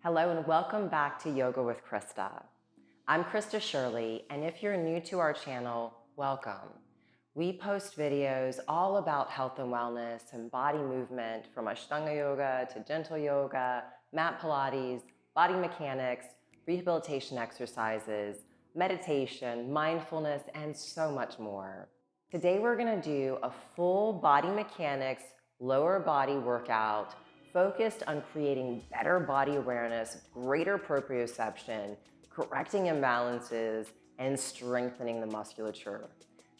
Hello and welcome back to Yoga with Krista. I'm Krista Shirley, and if you're new to our channel, welcome. We post videos all about health and wellness and body movement, from Ashtanga yoga to gentle yoga, mat Pilates, body mechanics, rehabilitation exercises, meditation, mindfulness, and so much more. Today we're going to do a full body mechanics, lower body workout focused on creating better body awareness, greater proprioception, correcting imbalances, and strengthening the musculature.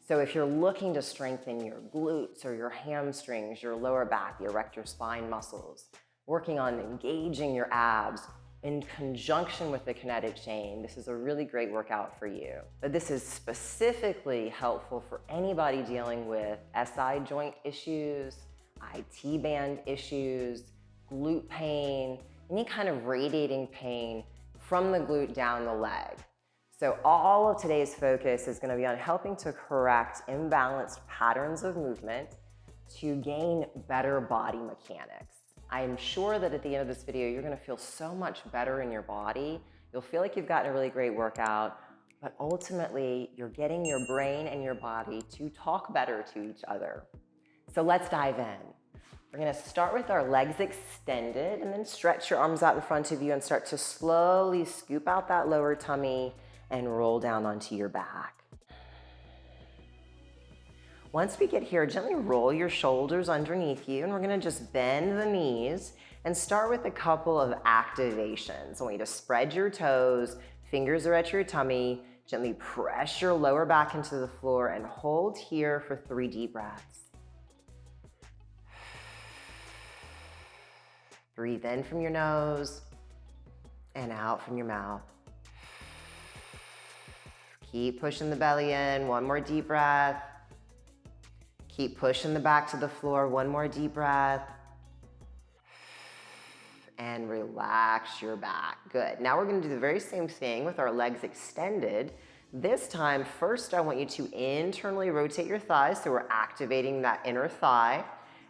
So if you're looking to strengthen your glutes or your hamstrings, your lower back, the erector spine muscles, working on engaging your abs in conjunction with the kinetic chain, this is a really great workout for you. But this is specifically helpful for anybody dealing with SI joint issues, IT band issues, glute pain, any kind of radiating pain from the glute down the leg. So all of today's focus is going to be on helping to correct imbalanced patterns of movement to gain better body mechanics. I am sure that at the end of this video, you're going to feel so much better in your body. You'll feel like you've gotten a really great workout, but ultimately you're getting your brain and your body to talk better to each other. So let's dive in. We're going to start with our legs extended and then stretch your arms out in front of you and start to slowly scoop out that lower tummy and roll down onto your back. Once we get here, gently roll your shoulders underneath you, and we're going to just bend the knees and start with a couple of activations. I want you to spread your toes, fingers are at your tummy, gently press your lower back into the floor and hold here for 3 deep breaths. Breathe in from your nose and out from your mouth. Keep pushing the belly in. 1 more deep breath. Keep pushing the back to the floor. 1 more deep breath. And relax your back. Good. Now we're going to do the very same thing with our legs extended. This time, first I want you to internally rotate your thighs, so we're activating that inner thigh,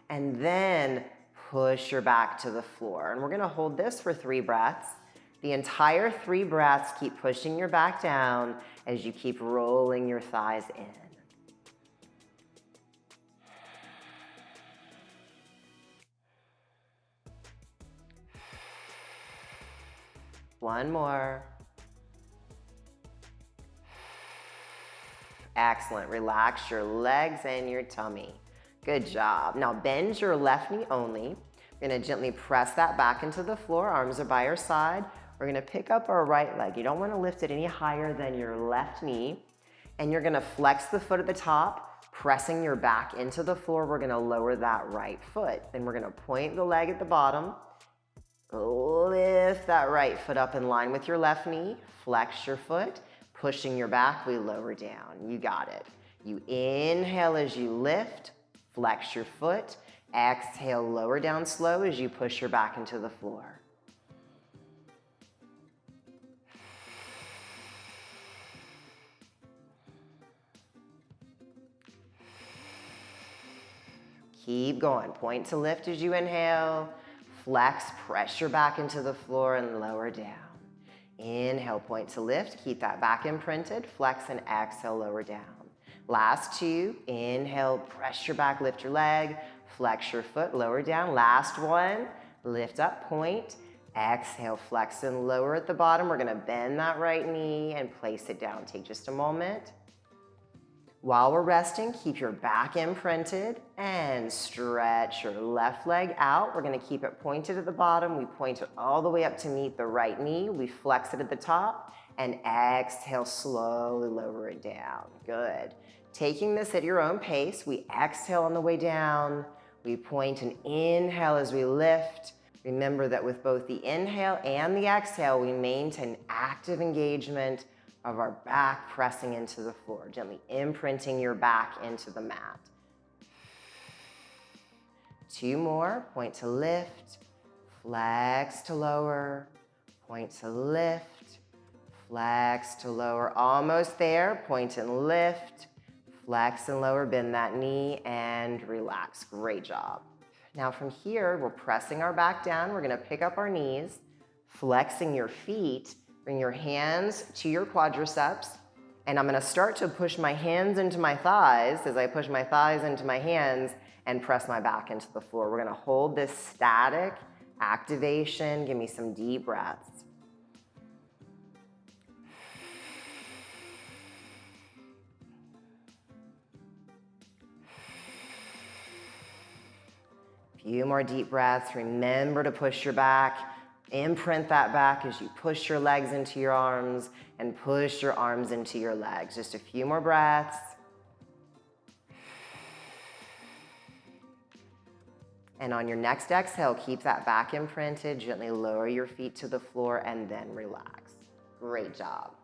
and then push your back to the floor. And we're going to hold this for 3 breaths. The entire 3 breaths, keep pushing your back down as you keep rolling your thighs in. One more. Excellent. Relax your legs and your tummy. Good job. Now bend your left knee only. We're going to gently press that back into the floor. Arms are by your side. We're going to pick up our right leg. You don't want to lift it any higher than your left knee. And you're going to flex the foot at the top, pressing your back into the floor. We're going to lower that right foot. Then we're going to point the leg at the bottom. Lift that right foot up in line with your left knee. Flex your foot. Pushing your back, we lower down. You got it. You inhale as you lift. Flex your foot. Exhale, lower down slow as you push your back into the floor. Keep going. Point to lift as you inhale. Flex, press your back into the floor and lower down. Inhale, point to lift. Keep that back imprinted. Flex and exhale, lower down. Last 2. Inhale, press your back, lift your leg. Flex your foot, lower down. Last 1. Lift up, point. Exhale, flex and lower at the bottom. We're going to bend that right knee and place it down. Take just a moment. While we're resting, keep your back imprinted and stretch your left leg out. We're going to keep it pointed at the bottom. We point it all the way up to meet the right knee. We flex it at the top and exhale, slowly lower it down. Good. Taking this at your own pace, we exhale on the way down. We point and inhale as we lift. Remember that with both the inhale and the exhale, we maintain active engagement of our back pressing into the floor, gently imprinting your back into the mat. 2 more. Point to lift, flex to lower, point to lift, flex to lower. Almost there. Point and lift, flex and lower, bend that knee and relax. Great job. Now from here, we're pressing our back down. We're going to pick up our knees, Flexing your feet, bring your hands to your quadriceps, and I'm gonna start to push my hands into my thighs as I push my thighs into my hands and press my back into the floor. We're gonna hold this static activation. Give me some deep breaths. Few more deep breaths. Remember to push your back. Imprint that back as you push your legs into your arms and push your arms into your legs. Just a few more breaths. And on your next exhale, keep that back imprinted. Gently lower your feet to the floor and then relax. Great job.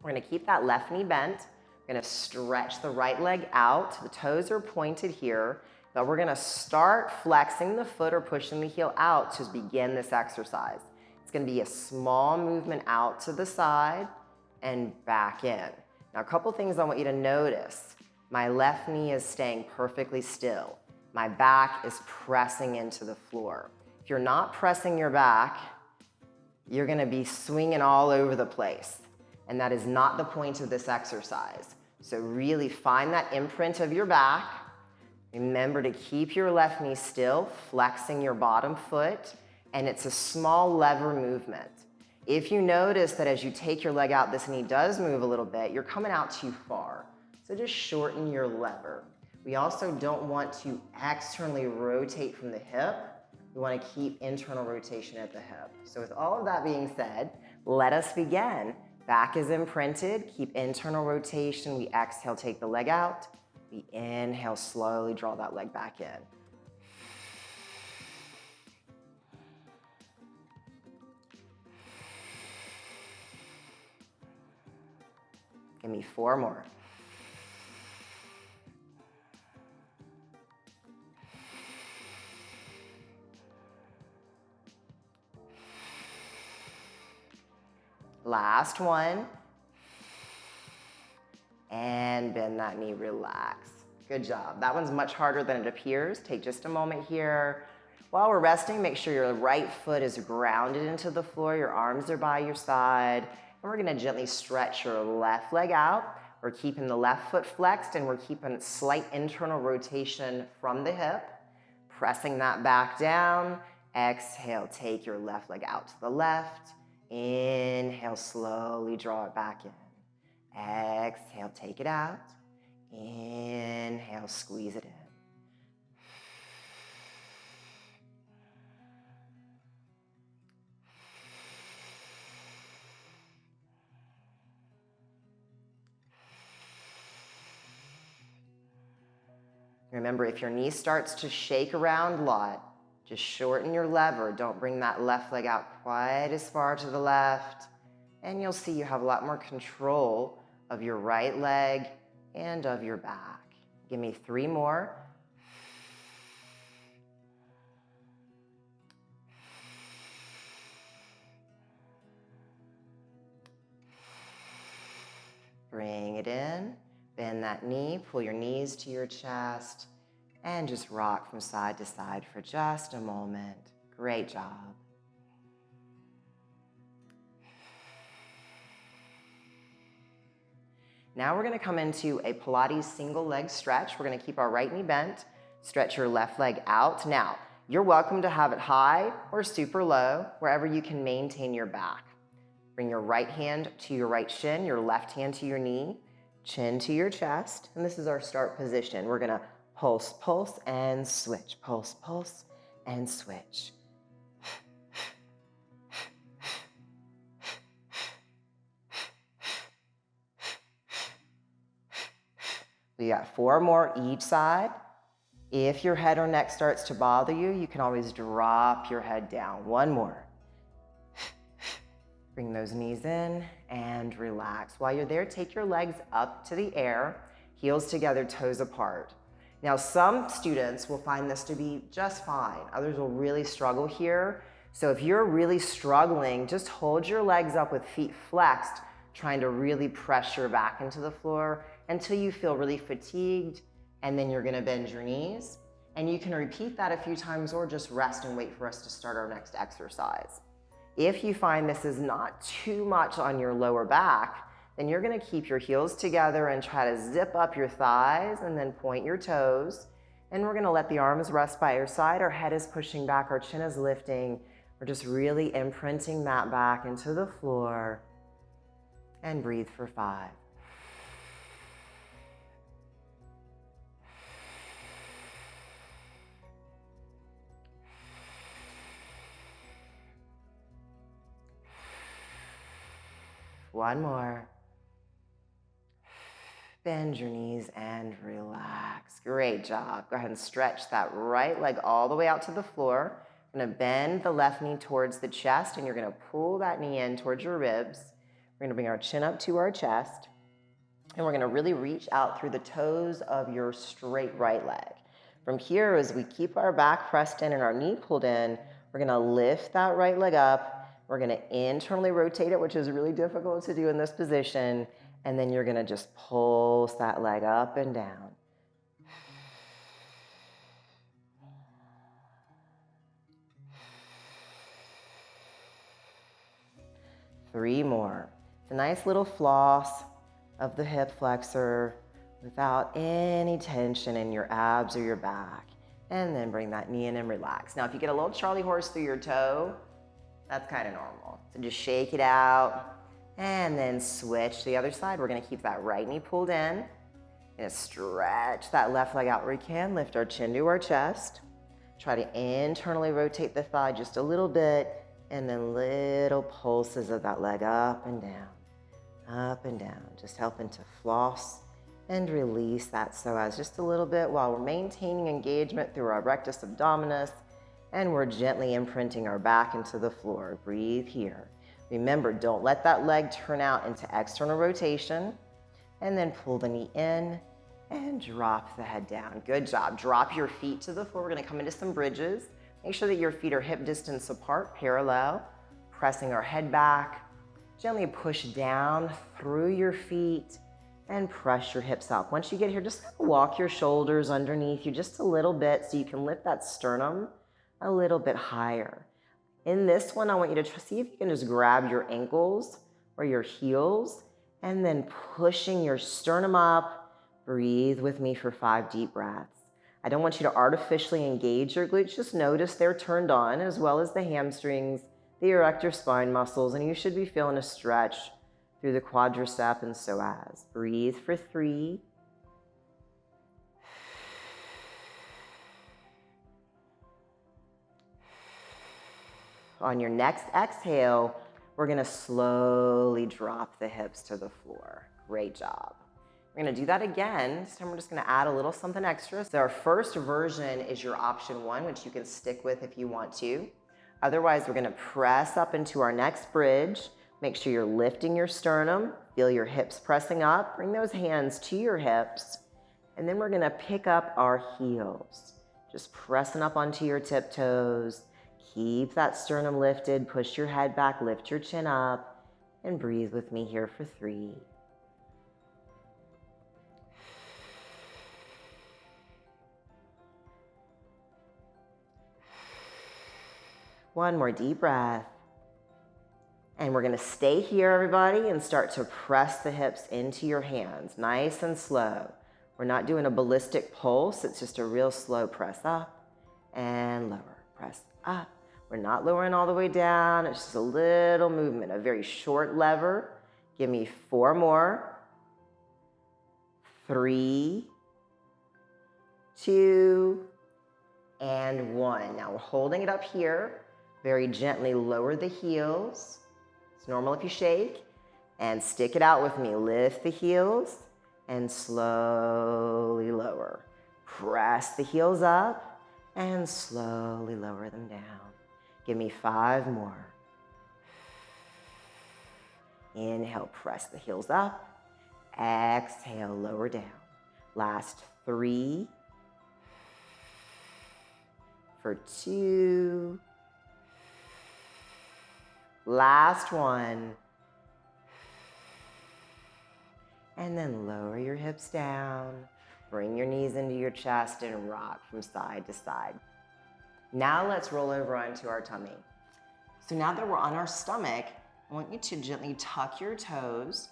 We're gonna keep that left knee bent. We're gonna stretch the right leg out. The toes are pointed here. But we're gonna start flexing the foot or pushing the heel out to begin this exercise. It's gonna be a small movement out to the side and back in. Now, a couple things I want you to notice. My left knee is staying perfectly still. My back is pressing into the floor. If you're not pressing your back, you're gonna be swinging all over the place. And that is not the point of this exercise. So really find that imprint of your back. Remember to keep your left knee still, flexing your bottom foot, and it's a small lever movement. If you notice that as you take your leg out, this knee does move a little bit, you're coming out too far. So just shorten your lever. We also don't want to externally rotate from the hip. We want to keep internal rotation at the hip. So with all of that being said, let us begin. Back is imprinted, keep internal rotation. We exhale, take the leg out. We inhale, slowly draw that leg back in. Give me 4 more. Last one. And bend that knee, relax. Good job. That one's much harder than it appears. Take just a moment here. While we're resting, make sure your right foot is grounded into the floor. Your arms are by your side. And we're gonna gently stretch your left leg out. We're keeping the left foot flexed and we're keeping slight internal rotation from the hip. Pressing that back down. Exhale, take your left leg out to the left. Inhale, slowly draw it back in. Exhale, take it out. Inhale, squeeze it in. Remember, if your knee starts to shake around a lot, just shorten your lever. Don't bring that left leg out quite as far to the left. And you'll see you have a lot more control of your right leg and of your back. Give me 3 more. Bring it in, bend that knee, pull your knees to your chest, and just rock from side to side for just a moment. Great job. Now we're gonna come into a Pilates single leg stretch. We're gonna keep our right knee bent, stretch your left leg out. Now, you're welcome to have it high or super low, wherever you can maintain your back. Bring your right hand to your right shin, your left hand to your knee, chin to your chest, and this is our start position. We're gonna pulse, pulse, and switch. Pulse, pulse, and switch. We got 4 more each side. If your head or neck starts to bother you, you can always drop your head down. 1 more. Bring those knees in and relax. While you're there, take your legs up to the air, heels together, toes apart. Now, some students will find this to be just fine. Others will really struggle here. So if you're really struggling, just hold your legs up with feet flexed, trying to really pressure back into the floor until you feel really fatigued, and then you're gonna bend your knees. And you can repeat that a few times or just rest and wait for us to start our next exercise. If you find this is not too much on your lower back, then you're gonna keep your heels together and try to zip up your thighs and then point your toes. And we're gonna let the arms rest by your side. Our head is pushing back, our chin is lifting. We're just really imprinting that back into the floor. And breathe for 5. One more. Bend your knees and relax. Great job. Go ahead and stretch that right leg all the way out to the floor. You're gonna bend the left knee towards the chest and you're gonna pull that knee in towards your ribs. We're gonna bring our chin up to our chest and we're gonna really reach out through the toes of your straight right leg. From here, as we keep our back pressed in and our knee pulled in, we're gonna lift that right leg up. We're gonna internally rotate it, which is really difficult to do in this position. And then you're gonna just pulse that leg up and down. 3 more. It's a nice little floss of the hip flexor without any tension in your abs or your back. And then bring that knee in and relax. Now, if you get a little Charlie horse through your toe, that's kind of normal. So just shake it out. And then switch to the other side. We're gonna keep that right knee pulled in. Gonna stretch that left leg out where you can. Lift our chin to our chest. Try to internally rotate the thigh just a little bit. And then little pulses of that leg up and down. Up and down. Just helping to floss and release that psoas just a little bit while we're maintaining engagement through our rectus abdominis. And we're gently imprinting our back into the floor. Breathe here. Remember, don't let that leg turn out into external rotation. And then pull the knee in and drop the head down. Good job. Drop your feet to the floor. We're gonna come into some bridges. Make sure that your feet are hip distance apart, parallel. Pressing our head back. Gently push down through your feet and press your hips up. Once you get here, just walk your shoulders underneath you just a little bit so you can lift that sternum a little bit higher. In this one, I want you to see if you can just grab your ankles or your heels and then pushing your sternum up. Breathe with me for 5 deep breaths. I don't want you to artificially engage your glutes. Just notice they're turned on, as well as the hamstrings, the erector spine muscles, and you should be feeling a stretch through the quadricep and psoas. Breathe for 3. On your next exhale, we're gonna slowly drop the hips to the floor. Great job. We're gonna do that again. This time we're just gonna add a little something extra. So our first version is your option 1, which you can stick with if you want to. Otherwise, we're gonna press up into our next bridge. Make sure you're lifting your sternum. Feel your hips pressing up. Bring those hands to your hips. And then we're gonna pick up our heels. Just pressing up onto your tiptoes. Keep that sternum lifted, push your head back, lift your chin up, and breathe with me here for 3. One more deep breath. And we're gonna stay here, everybody, and start to press the hips into your hands, nice and slow. We're not doing a ballistic pulse, it's just a real slow press up and lower, press up. We're not lowering all the way down. It's just a little movement, a very short lever. Give me 4 more. 3, 2, and 1. Now we're holding it up here. Very gently lower the heels. It's normal if you shake. And stick it out with me. Lift the heels and slowly lower. Press the heels up and slowly lower them down. Give me 5 more. Inhale, press the heels up. Exhale, lower down. Last 3. For 2. Last 1. And then lower your hips down. Bring your knees into your chest and rock from side to side. Now let's roll over onto our tummy. So now that we're on our stomach, I want you to gently tuck your toes,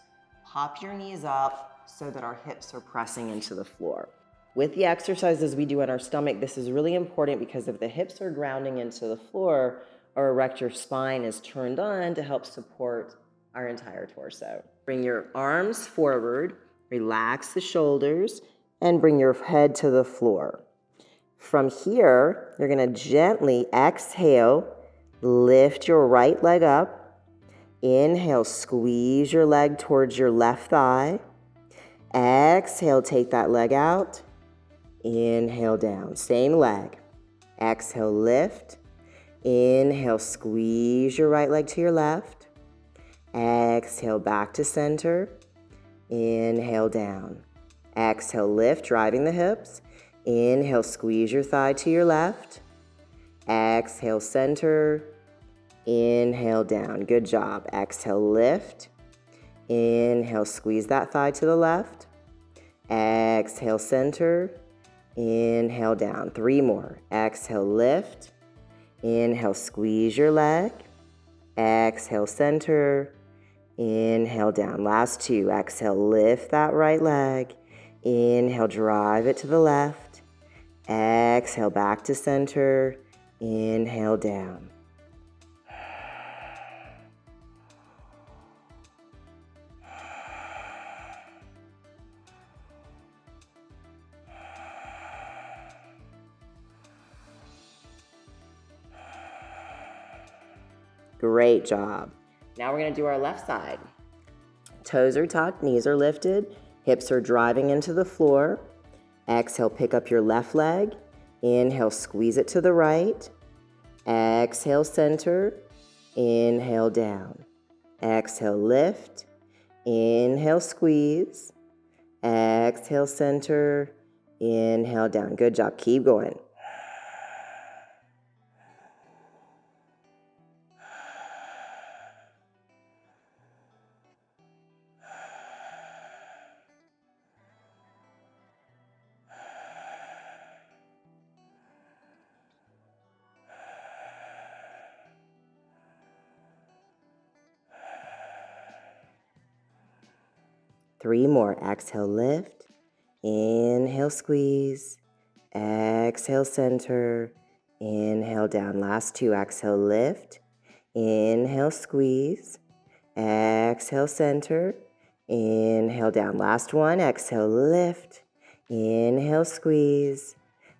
pop your knees up so that our hips are pressing into the floor. With the exercises we do on our stomach, this is really important because if the hips are grounding into the floor, our erector spine is turned on to help support our entire torso. Bring your arms forward, relax the shoulders, and bring your head to the floor. From here, you're going to gently exhale, lift your right leg up. Inhale, squeeze your leg towards your left thigh. Exhale, take that leg out. Inhale down, same leg. Exhale, lift. Inhale, squeeze your right leg to your left. Exhale, back to center. Inhale down. Exhale, lift, driving the hips. Inhale, squeeze your thigh to your left. Exhale, center. Inhale down. Good job. Exhale, lift. Inhale, squeeze that thigh to the left. Exhale, center. Inhale down. 3 more. Exhale, lift. Inhale, squeeze your leg. Exhale, center. Inhale down. Last 2. Exhale, lift that right leg. Inhale, drive it to the left. Exhale, back to center. Inhale down. Great job. Now we're going to do our left side. Toes are tucked, knees are lifted, hips are driving into the floor. Exhale, pick up your left leg. Inhale, squeeze it to the right. Exhale, center. Inhale, down. Exhale, lift. Inhale, squeeze. Exhale, center. Inhale, down. Good job. Keep going. Three more. Exhale, lift. Inhale, squeeze. Exhale, center. Inhale, down. Last 2. Exhale, lift. Inhale, squeeze. Exhale, center. Inhale, down. Last 1. Exhale, lift. Inhale, squeeze.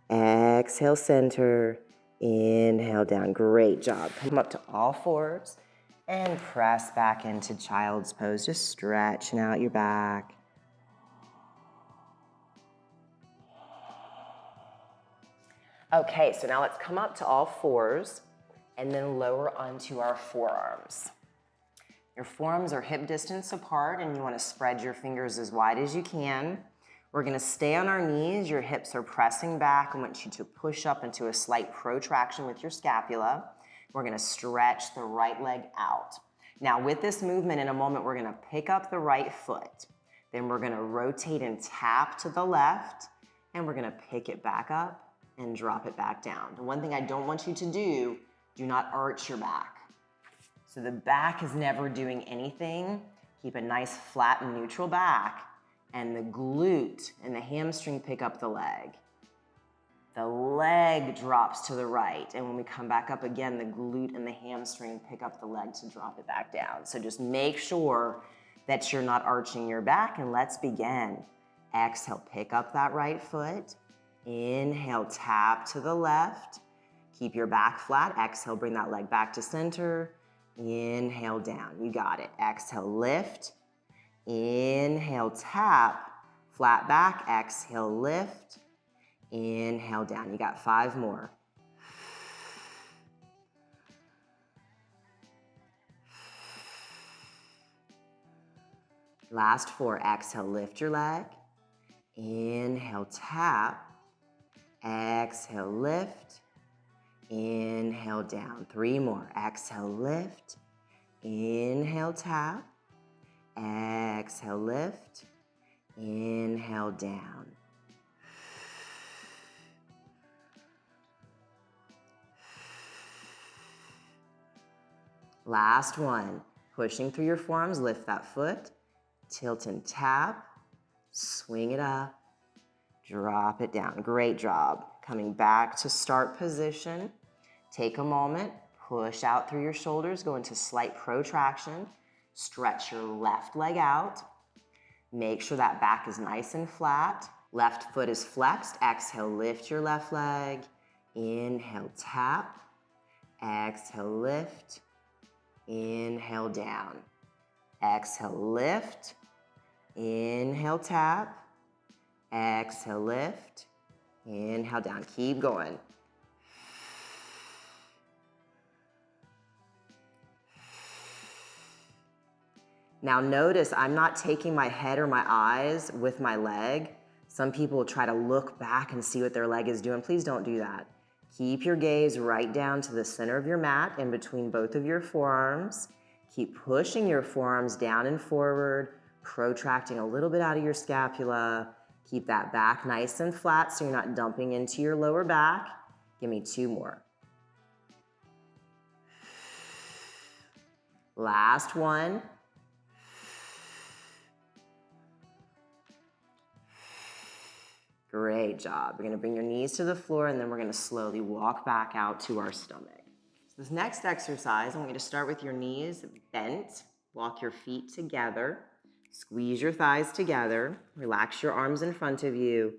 Exhale, center. Inhale, down. Great job. Come up to all fours. And press back into child's pose, just stretching out your back. Okay, so now let's come up to all fours and then lower onto our forearms. Your forearms are hip distance apart and you want to spread your fingers as wide as you can. We're going to stay on our knees. Your hips are pressing back. I want you to push up into a slight protraction with your scapula. We're going to stretch the right leg out. Now with this movement, in a moment, we're going to pick up the right foot. Then we're going to rotate and tap to the left, and we're going to pick it back up and drop it back down. The one thing I don't want you to do not arch your back. So the back is never doing anything. Keep a nice flat and neutral back, and the glute and the hamstring pick up the leg. The leg drops to the right, and when we come back up again, the glute and the hamstring pick up the leg to drop it back down. So just make sure that you're not arching your back, and let's begin. Exhale, pick up that right foot. Inhale, tap to the left. Keep your back flat. Exhale, bring that leg back to center. Inhale, down. You got it. Exhale, lift. Inhale, tap. Flat back. Exhale, lift. Inhale, down. You got 5 more. Last 4. Exhale, lift your leg. Inhale, tap. Exhale, lift. Inhale, down. 3 more. Exhale, lift. Inhale, tap. Exhale, lift. Inhale, down. Last one. Pushing through your forearms, lift that foot, tilt and tap, swing it up, drop it down. Great job. Coming back to start position. Take a moment, push out through your shoulders, go into slight protraction, stretch your left leg out. Make sure that back is nice and flat. Left foot is flexed. Exhale, lift your left leg. Inhale, tap. Exhale, lift. Inhale, down. Exhale, lift. Inhale, tap. Exhale, lift. Inhale, down. Keep going. Now notice I'm not taking my head or my eyes with my leg. Some people try to look back and see what their leg is doing. Please don't do that. Keep your gaze right down to the center of your mat in between both of your forearms. Keep pushing your forearms down and forward, protracting a little bit out of your scapula. Keep that back nice and flat so you're not dumping into your lower back. Give me 2 more. Last one. Great job. We're gonna bring your knees to the floor and then we're gonna slowly walk back out to our stomach. So this next exercise, I want you to start with your knees bent. Walk your feet together. Squeeze your thighs together. Relax your arms in front of you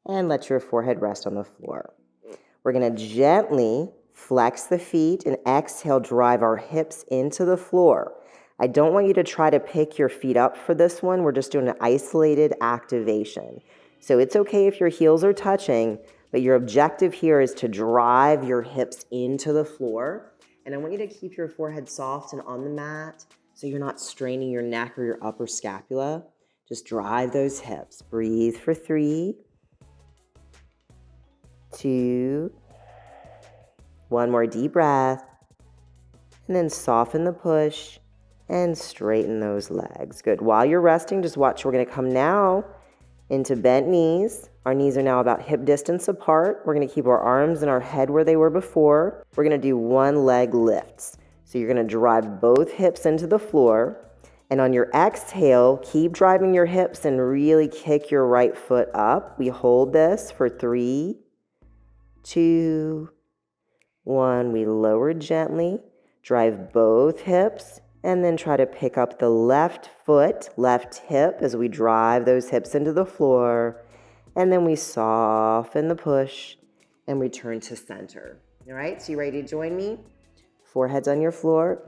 and let your forehead rest on the floor. We're gonna gently flex the feet and exhale, drive our hips into the floor. I don't want you to try to pick your feet up for this one. We're just doing an isolated activation. So it's okay if your heels are touching, but your objective here is to drive your hips into the floor. And I want you to keep your forehead soft and on the mat so you're not straining your neck or your upper scapula. Just drive those hips. Breathe for 3, 2, 1 more deep breath. And then soften the push and straighten those legs. Good. While you're resting, just watch. We're going to come now into bent knees. Our knees are now about hip distance apart. We're going to keep our arms and our head where they were before. We're going to do 1 leg lifts. So you're going to drive both hips into the floor. And on your exhale, keep driving your hips and really kick your right foot up. We hold this for 3, 2, 1. We lower gently. Drive both hips. And then try to pick up the left foot, left hip as we drive those hips into the floor. And then we soften the push and return to center. All right, so you ready to join me? Forehead's on your floor,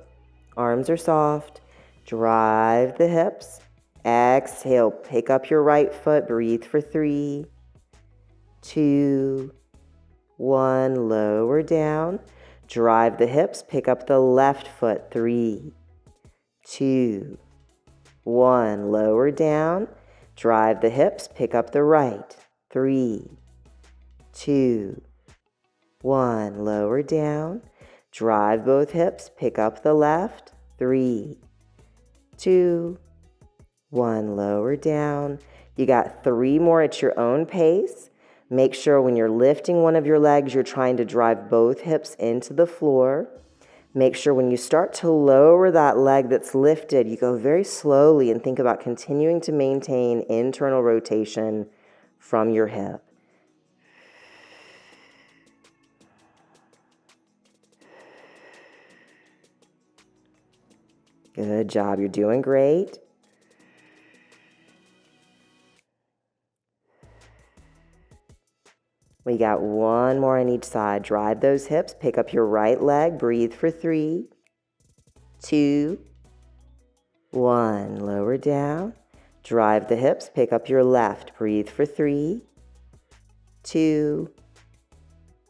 arms are soft. Drive the hips. Exhale, pick up your right foot, breathe for 3, 2, 1, lower down. Drive the hips, pick up the left foot, 3, 2, 1, lower down. Drive the hips, pick up the right. 3, 2, 1, lower down. Drive both hips, pick up the left. 3, 2, 1, lower down. You got 3 more at your own pace. Make sure when you're lifting one of your legs, you're trying to drive both hips into the floor. Make sure when you start to lower that leg that's lifted, you go very slowly and think about continuing to maintain internal rotation from your hip. Good job. You're doing great. We got 1 more on each side. Drive those hips. Pick up your right leg. Breathe for 3, 2, 1. Lower down. Drive the hips. Pick up your left. Breathe for 3, 2,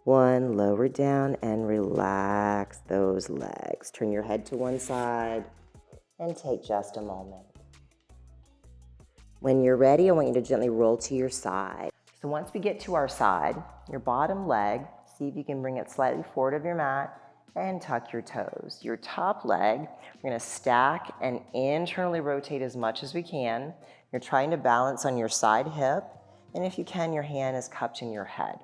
1. Lower down and relax those legs. Turn your head to one side and take just a moment. When you're ready, I want you to gently roll to your side. So once we get to our side, your bottom leg, see if you can bring it slightly forward of your mat and tuck your toes. Your top leg, we're gonna stack and internally rotate as much as we can. You're trying to balance on your side hip, and if you can, your hand is cupped in your head.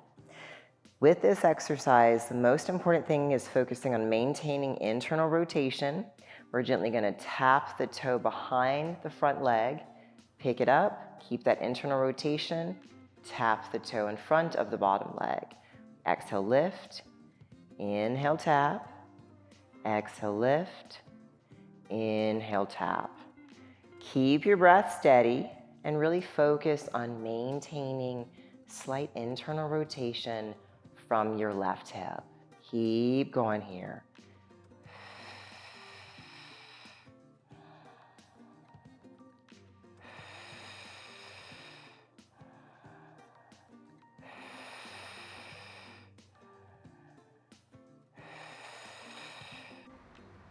With this exercise, the most important thing is focusing on maintaining internal rotation. We're gently going to tap the toe behind the front leg, pick it up, keep that internal rotation, tap the toe in front of the bottom leg. Exhale, lift, inhale, tap, exhale, lift, inhale, tap. Keep your breath steady and really focus on maintaining slight internal rotation from your left hip. Keep going here.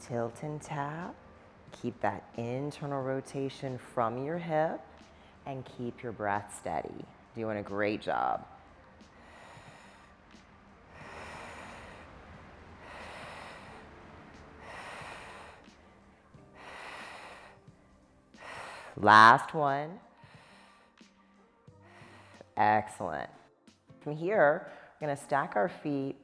Tilt and tap. Keep that internal rotation from your hip and keep your breath steady. Doing a great job. Last one. Excellent. From here, we're going to stack our feet,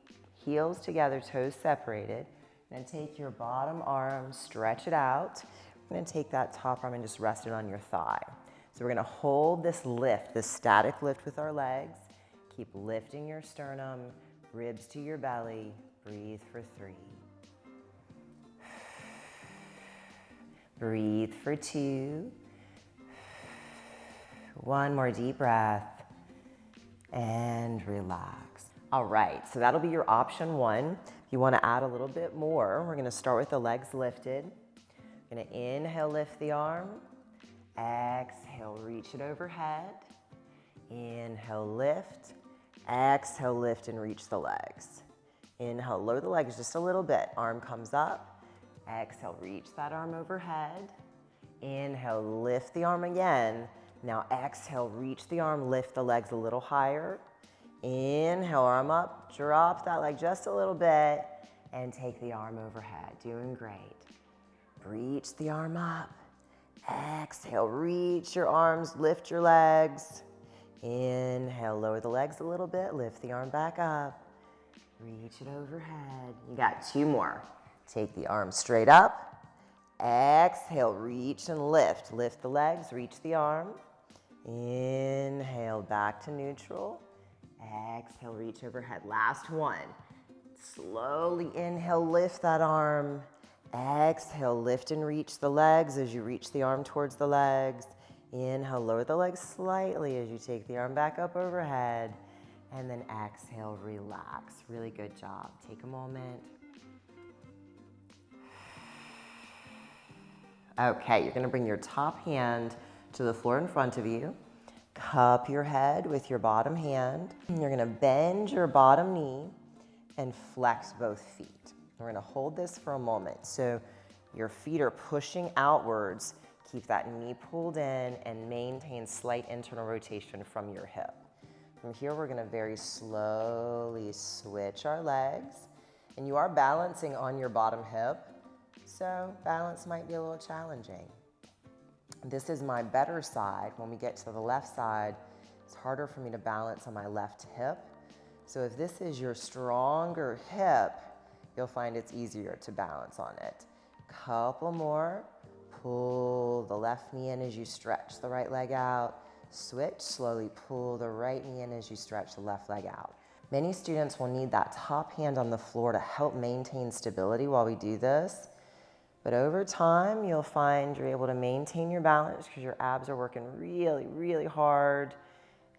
heels together, toes separated. And take your bottom arm, stretch it out. We're going to take that top arm and just rest it on your thigh. So we're going to hold this lift, this static lift with our legs. Keep lifting your sternum, ribs to your belly. Breathe for 3. Breathe for 2. One more deep breath. And relax. All right, so that'll be your option 1. If you want to add a little bit more, we're going to start with the legs lifted. We're going to inhale, lift the arm. Exhale, reach it overhead. Inhale, lift. Exhale, lift and reach the legs. Inhale, lower the legs just a little bit. Arm comes up. Exhale, reach that arm overhead. Inhale, lift the arm again. Now exhale, reach the arm, lift the legs a little higher. Inhale, arm up, drop that leg just a little bit, and take the arm overhead. Doing great. Reach the arm up. Exhale, reach your arms, lift your legs. Inhale, lower the legs a little bit, lift the arm back up. Reach it overhead. You got 2 more. Take the arm straight up. Exhale, reach and lift. Lift the legs, reach the arm. Inhale, back to neutral. Exhale, reach overhead. Last one. Slowly inhale, lift that arm. Exhale, lift and reach the legs as you reach the arm towards the legs. Inhale, lower the legs slightly as you take the arm back up overhead. And then exhale, relax. Really good job. Take a moment. Okay, you're going to bring your top hand to the floor in front of you. Cup your head with your bottom hand. You're going to bend your bottom knee and flex both feet. We're going to hold this for a moment. So your feet are pushing outwards. Keep that knee pulled in and maintain slight internal rotation from your hip. From here, we're going to very slowly switch our legs. And you are balancing on your bottom hip, so balance might be a little challenging. This is my better side. When we get to the left side, it's harder for me to balance on my left hip. So if this is your stronger hip, you'll find it's easier to balance on it. Couple more. Pull the left knee in as you stretch the right leg out. Switch, slowly pull the right knee in as you stretch the left leg out. Many students will need that top hand on the floor to help maintain stability while we do this. But over time, you'll find you're able to maintain your balance because your abs are working really, really hard.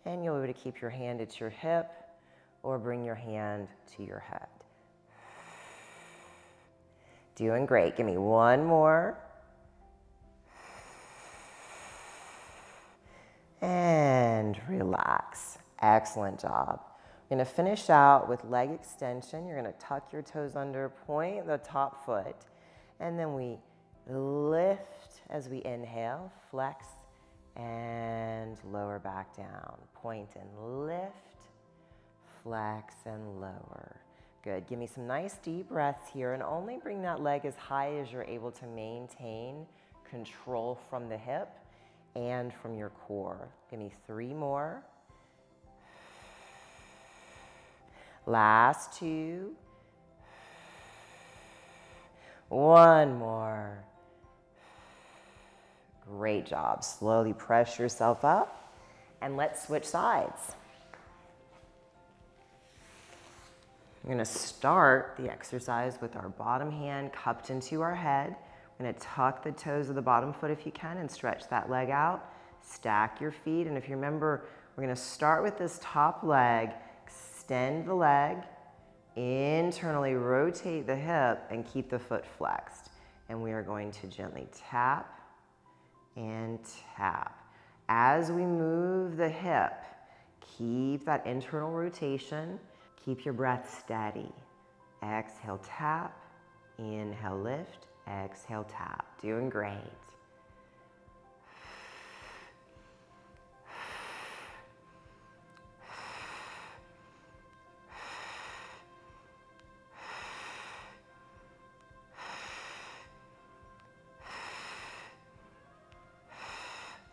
And you'll be able to keep your hand at your hip or bring your hand to your head. Doing great. Give me one more. And relax. Excellent job. You're going to finish out with leg extension. You're going to tuck your toes under, point the top foot. And then we lift as we inhale, flex, and lower back down. Point and lift, flex, and lower. Good. Give me some nice deep breaths here, and only bring that leg as high as you're able to maintain control from the hip and from your core. Give me 3 more. Last 2. One more. Great job. Slowly press yourself up and let's switch sides. We're gonna start the exercise with our bottom hand cupped into our head. We're gonna tuck the toes of the bottom foot if you can and stretch that leg out. Stack your feet, and if you remember, we're gonna start with this top leg, extend the leg, internally rotate the hip and keep the foot flexed. And we are going to gently tap and tap. As we move the hip, keep that internal rotation. Keep your breath steady. Exhale, tap. Inhale, lift. Exhale, tap. Doing great.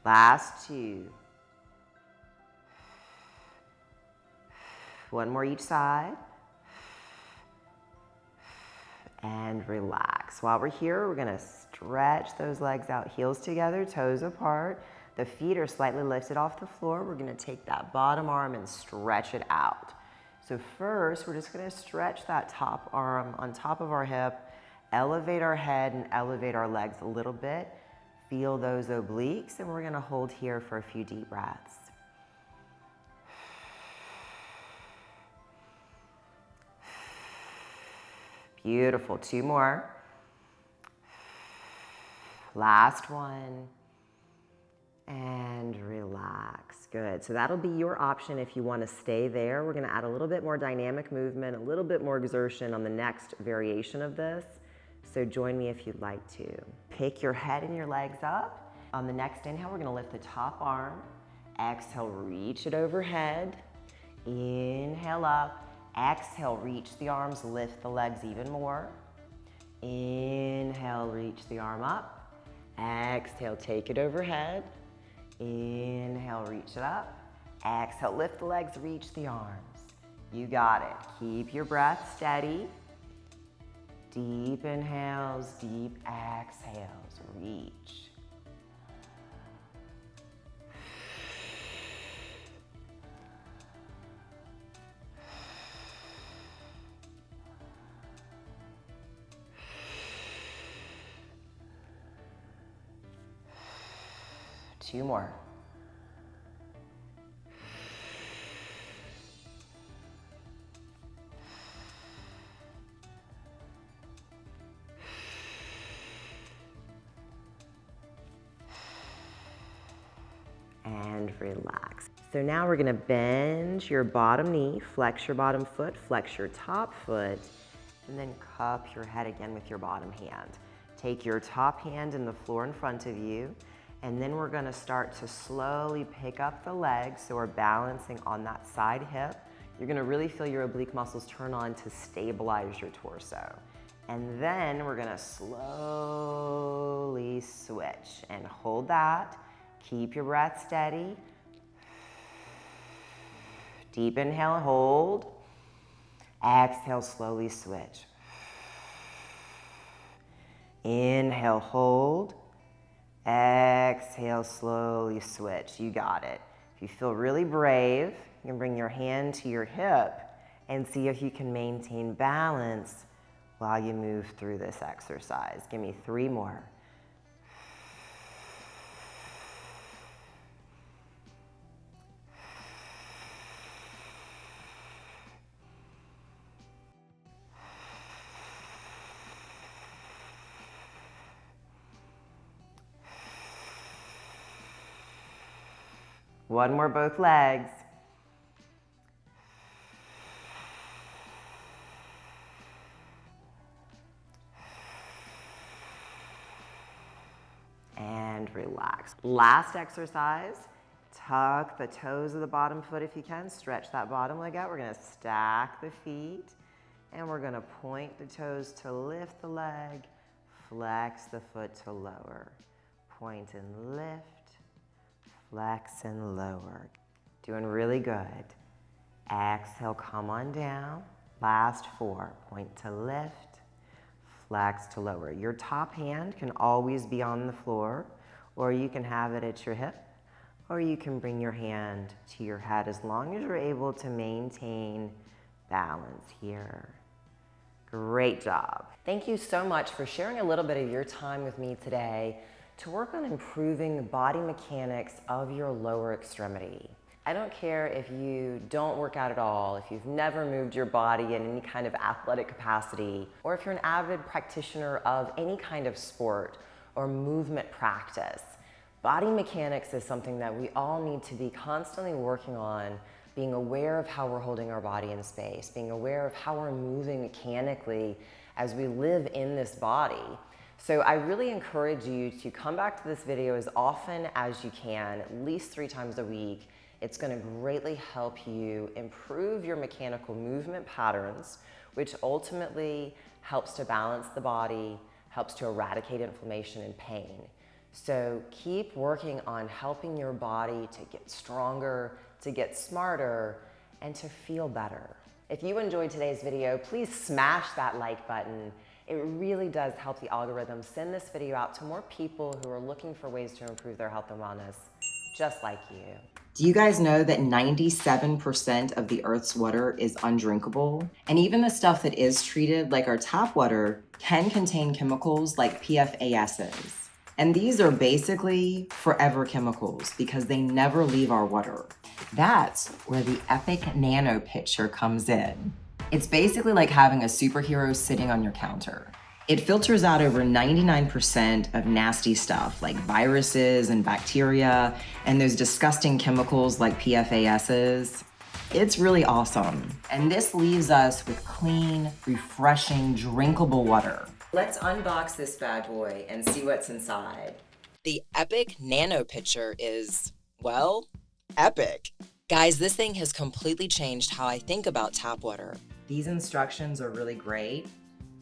Last 2. One more each side. And relax. While we're here, we're gonna stretch those legs out, heels together, toes apart. The feet are slightly lifted off the floor. We're gonna take that bottom arm and stretch it out. So first, we're just gonna stretch that top arm on top of our hip, elevate our head and elevate our legs a little bit. Feel those obliques, and we're gonna hold here for a few deep breaths. Beautiful. 2 more. Last one. And relax. Good. So that'll be your option if you want to stay there. We're going to add a little bit more dynamic movement, a little bit more exertion on the next variation of this. So join me if you'd like to. Pick your head and your legs up. On the next inhale, we're going to lift the top arm. Exhale, reach it overhead. Inhale up. Exhale, reach the arms, lift the legs even more. Inhale, reach the arm up. Exhale, take it overhead. Inhale, reach it up. Exhale, lift the legs, reach the arms. You got it. Keep your breath steady. Deep inhales, deep exhales, reach. Two more. And relax. So now we're gonna bend your bottom knee, flex your bottom foot, flex your top foot, and then cup your head again with your bottom hand. Take your top hand in the floor in front of you, and then we're gonna start to slowly pick up the legs, so we're balancing on that side hip. You're gonna really feel your oblique muscles turn on to stabilize your torso. And then we're gonna slowly switch and hold that. Keep your breath steady. Deep inhale and hold. Exhale, slowly switch. Inhale, hold. Exhale, slowly switch. You got it. If you feel really brave, you can bring your hand to your hip and see if you can maintain balance while you move through this exercise. Give me 3 more. One more, both legs. And relax. Last exercise. Tuck the toes of the bottom foot if you can. Stretch that bottom leg out. We're gonna stack the feet, and we're gonna point the toes to lift the leg, flex the foot to lower. Point and lift. Flex and lower. Doing really good. Exhale, come on down. Last 4, point to lift, flex to lower. Your top hand can always be on the floor, or you can have it at your hip, or you can bring your hand to your head as long as you're able to maintain balance here. Great job. Thank you so much for sharing a little bit of your time with me today to work on improving the body mechanics of your lower extremity. I don't care if you don't work out at all, if you've never moved your body in any kind of athletic capacity, or if you're an avid practitioner of any kind of sport or movement practice. Body mechanics is something that we all need to be constantly working on, being aware of how we're holding our body in space, being aware of how we're moving mechanically as we live in this body. So I really encourage you to come back to this video as often as you can, at least 3 times a week. It's going to greatly help you improve your mechanical movement patterns, which ultimately helps to balance the body, helps to eradicate inflammation and pain. So keep working on helping your body to get stronger, to get smarter, and to feel better. If you enjoyed today's video, please smash that like button. It really does help the algorithm send this video out to more people who are looking for ways to improve their health and wellness, just like you. Do you guys know that 97% of the Earth's water is undrinkable? And even the stuff that is treated, like our tap water, can contain chemicals like PFASs. And these are basically forever chemicals because they never leave our water. That's where the Epic Nano Pitcher comes in. It's basically like having a superhero sitting on your counter. It filters out over 99% of nasty stuff like viruses and bacteria and those disgusting chemicals like PFASs. It's really awesome. And this leaves us with clean, refreshing, drinkable water. Let's unbox this bad boy and see what's inside. The Epic Nano Pitcher is, well, epic. Guys, this thing has completely changed how I think about tap water. These instructions are really great.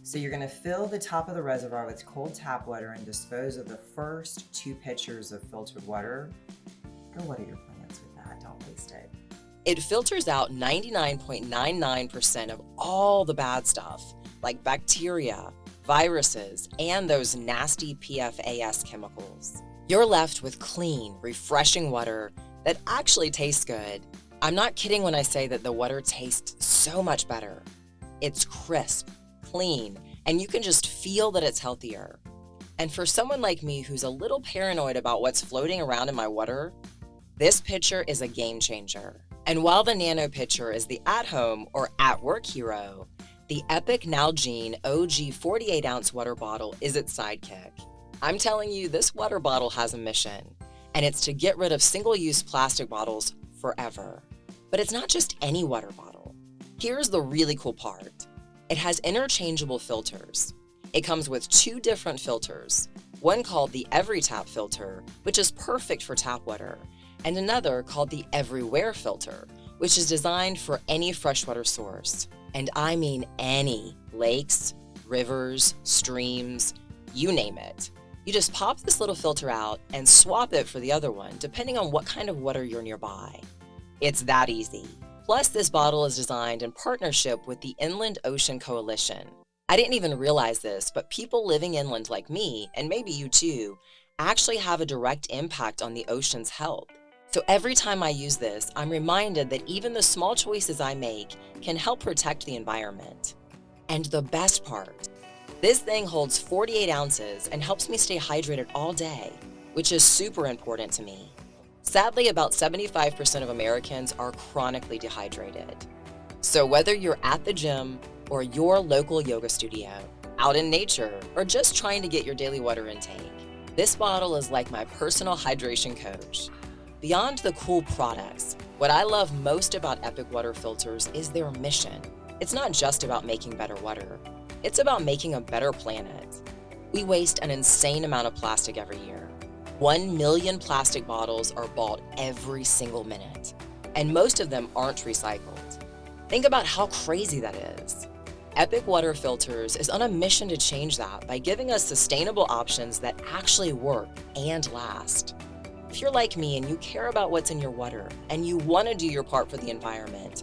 So you're gonna fill the top of the reservoir with cold tap water and dispose of the first 2 pitchers of filtered water. Go water your plants with that, don't waste it. It filters out 99.99% of all the bad stuff, like bacteria, viruses, and those nasty PFAS chemicals. You're left with clean, refreshing water that actually tastes good. I'm not kidding when I say that the water tastes so much better. It's crisp, clean, and you can just feel that it's healthier. And for someone like me who's a little paranoid about what's floating around in my water, this pitcher is a game changer. And while the Nano Pitcher is the at-home or at-work hero, the Epic Nalgene OG 48-ounce water bottle is its sidekick. I'm telling you, this water bottle has a mission, and it's to get rid of single-use plastic bottles forever. But it's not just any water bottle. Here's the really cool part. It has interchangeable filters. It comes with 2 different filters, one called the EveryTap filter, which is perfect for tap water, and another called the Everywhere filter, which is designed for any freshwater source. And I mean any, lakes, rivers, streams, you name it. You just pop this little filter out and swap it for the other one, depending on what kind of water you're nearby. It's that easy. Plus, this bottle is designed in partnership with the Inland Ocean Coalition. I didn't even realize this, but people living inland like me, and maybe you too, actually have a direct impact on the ocean's health. So every time I use this, I'm reminded that even the small choices I make can help protect the environment. And the best part, this thing holds 48 ounces and helps me stay hydrated all day, which is super important to me. Sadly, about 75% of Americans are chronically dehydrated. So whether you're at the gym or your local yoga studio, out in nature, or just trying to get your daily water intake, this bottle is like my personal hydration coach. Beyond the cool products, what I love most about Epic Water Filters is their mission. It's not just about making better water. It's about making a better planet. We waste an insane amount of plastic every year. 1 million plastic bottles are bought every single minute, and most of them aren't recycled. Think about how crazy that is. Epic Water Filters is on a mission to change that by giving us sustainable options that actually work and last. If you're like me and you care about what's in your water and you want to do your part for the environment,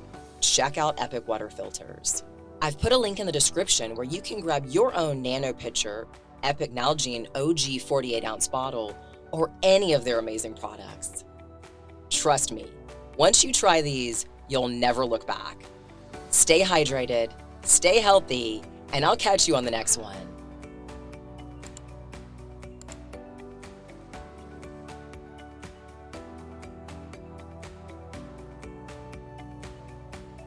check out Epic water filters. I've put a link in the description where you can grab your own Nano Pitcher, Epic Nalgene OG 48-ounce bottle, or any of their amazing products. Trust me, once you try these, you'll never look back. Stay hydrated, stay healthy, and I'll catch you on the next one.